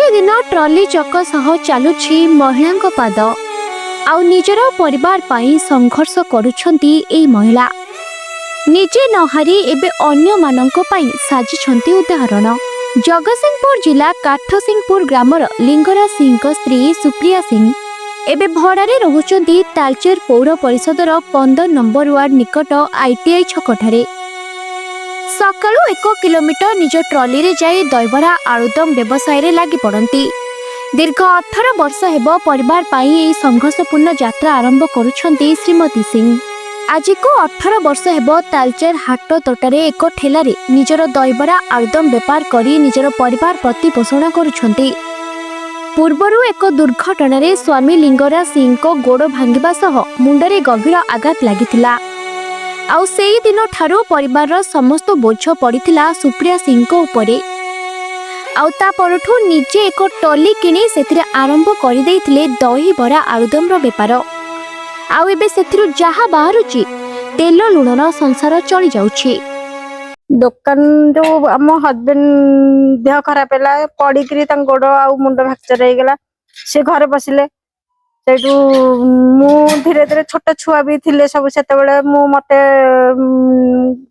प्रतिदिन ट्रॉली चक सह चलुछि महिला पाद आउ निजर परिवार पाई संघर्ष करुछंती एई महिला निजे नहारी एबे अन्य मानंक पाई साजिछंती उदाहरण। जगतसिंहपुर जिला काठसिंहपुर ग्रामर लिंगराज सिंह स्त्री सुप्रिया सिंह एबे भड़ारे रहुचंती तालचेर पौर परिषदर 15 नंबर वार्ड निकट आईटीआई छकठारे। सकाळु 1 किलोमीटर निज ट्रॉली रे जाई दहीबरा आलुदम व्यवसाय रे लागि पड़ती। दीर्घ 18 वर्ष हेबो परिवार पाई एई संघर्षपूर्ण यात्रा आरंभ करुछंती श्रीमती सिंह। आज को 18 वर्ष हेबो तालचेर हाट तोटारे एक ठेलारे निजर दहीबरा आलुदम व्यापार करी निजर परिवार प्रतिपोषण करुछंती। पूर्वरु एक दुर्घटना रे स्वामी लिंगराज सिंह को गोड़ भांगिबा सह मुंडरे गभीर आघात लागिथिला। आउ सेई दिन ठारो परिवार समस्त बोझ पड़िथिला सुप्रिया सिंह को उपरे। आउ ता परठू निजे एक टली किनी सेथिरे आरंभ करि देइथिले दही बरा आलुदम रो व्यापार। आउ एबे सेथिरु जहा बाहरुची तेल लुणर संसार चली जाउछि। दुकान जो आम हजबैंड देह खराब है पड़ी गोड़ आ मुंड फ्रैक्चर हो गला से घरे बसिले सेठू मु धीरे धीरे छोट छुआ भी थिले सब से मते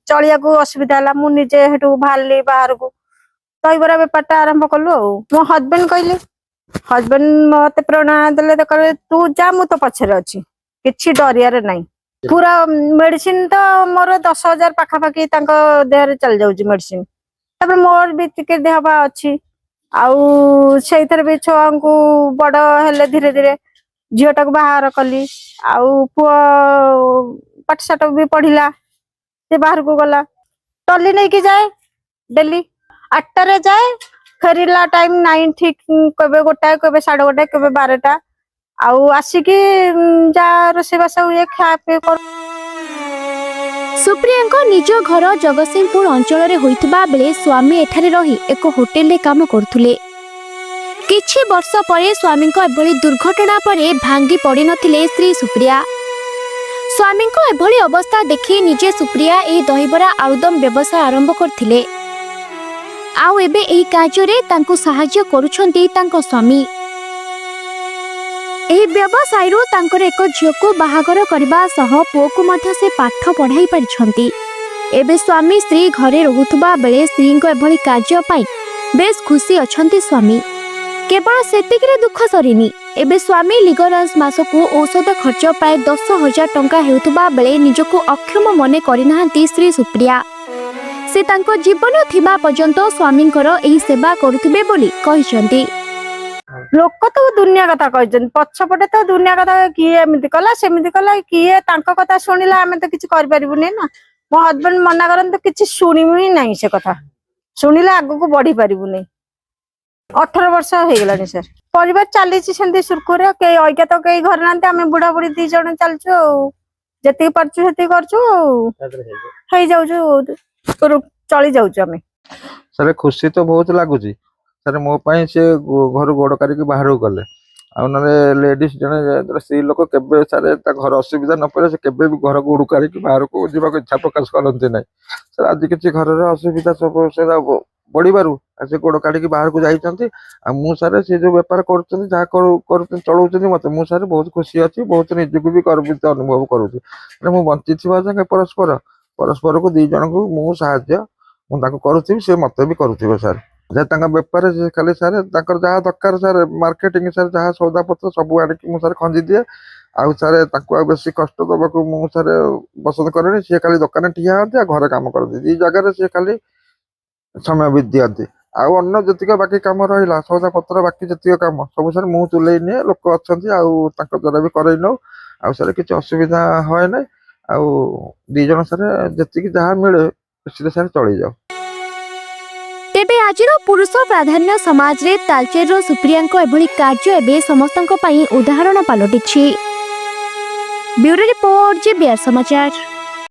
चलिया को असुविधा है मु निजे हेटू बाहरली बाहर को दहीबरा बेपार आरंभ कलु। मो हजबैंड कहले हजबैंड मते प्रेरणा देले तू जा मु तो पछरे अच्छी किछि डरियार नहीं। पूरा मेडिसिन तो मोर 10,000 पाखापाखि देह चल जाऊँ मेडिसिन मोर भी टिके देह बा अच्छी आउ से भी छुआ को बड़ हेले धीरे धीरे झीटा को बाहर कली आउ पुओ पाठशाठ भी पढ़ला से बाहर को गला टली नहीं कि जाए डेली 8टारे जाए फेरिला टाइम 9 ठीक कबे गोटाए कबे 1:30 कबे 12टा आउ आसिकी जा रोषेबास हुए खा पी कर। सुप्रिया निज घर जगतसिंहपुर अंचल रे होइथिबा बेले स्वामी एठारे रही एक होटेल रे काम करथुले। किछि वर्ष परे स्वामी को एभली दुर्घटना परे भांगी पड़ी नथिले स्त्री सुप्रिया। स्वामी को एभली अवस्था देखि निजे सुप्रिया ए दहीबरा आलुदम व्यवसाय आरंभ करथिले। आउ एबे एही कार्य रे तांको सहाय्य करूछंती तांको स्वामी। एही व्यवसाय रु तांकर एक झियो को बाहागर करबा सह पुओ को मध्य से पाठ पढ़ाई पारिछंती। एबे स्वामी स्त्री घरे रहुथबा बेले स्त्री को एभली कार्य पाई बेस खुशी अछंती स्वामी। केवल सेतिक रे दुख सरीनी एबे स्वामी लिंगराज मासको औषध खर्च प्राय 10,000 टंका हेउथबा बेले निजको अक्षम मने करिनाहांती श्री सुप्रिया। से तांको जीवन थिबा पर्यंत स्वामींकर एही सेवा करुथिबे बोली कहिसंती। लोक तो दुनिया कथा कहते पछपटे तो दुनिया कथा किए एमती कला सेमती कला किए तांको कथा शुणिला आम तो किसी करें ना। मो हजबैंड मना करन तो किसी शुणिमु ही नहीं से कथा शुणिले आग को बढ़ी पारिबुनी। 18 वर्ष हो गलानी सर परिवार चली सुरखुर कई अज्ञा तो कई घर ना आम बुढ़ा बुढ़ी 2 जन चलचु जी पार्चु से चली जाऊँ आम। सर खुशी तो बहुत लगुच सर मो पाई से घर गोड़ करके बाहर गले लेडीज जने स्त्री लोक केबे सर घर असुविधा न पड़े से केबे भी घर गोड़ करके बाहर को जीवा इच्छा प्रकाश करते ना। सर आज किसी घर असुविधा सब से बढ़िबारु से गोड़ काढ़ी बाहर को जाइछंती मु सर से जो व्यापार कर चलाउछंती मते मु सर बहुत खुशी अच्छी बहुत निजको भी गर्वित अनुभव करूँ। मु बंची जाए परस्पर परस्पर को 2 जन को मु साहाय्य मुझे करुथि से मत भी करुवे सर बेपार खाली सर जहाँ दरकार सर मार्केटिंग सर जहाँ सौदा पत्र सब आड़े सर खंजी दिए आउ सर बेस कष्ट दबाक सर पसंद करे सी खाली दुकान ठिया हाँ घर कम करती 2 जगह सी खाली समय भी दिखती आउ अन्न जी बाकी कम रहा सौदा पत्र बाकी जी कम सब सर मुँह तुले निए लोक अच्छा द्वारा भी कर नौ आउ सर किसी असुविधा है ना आउ 2 जन सर जी जहाँ मिले सर चली जाओ। तेबे आजिर पुरुष प्राधान्य समाज रे तालचेर सुप्रिया एभली कार्य एबे समस्तंक पई उदाहरण पालटिछि। ब्यूरो रिपोर्ट जे बीआर समाचार।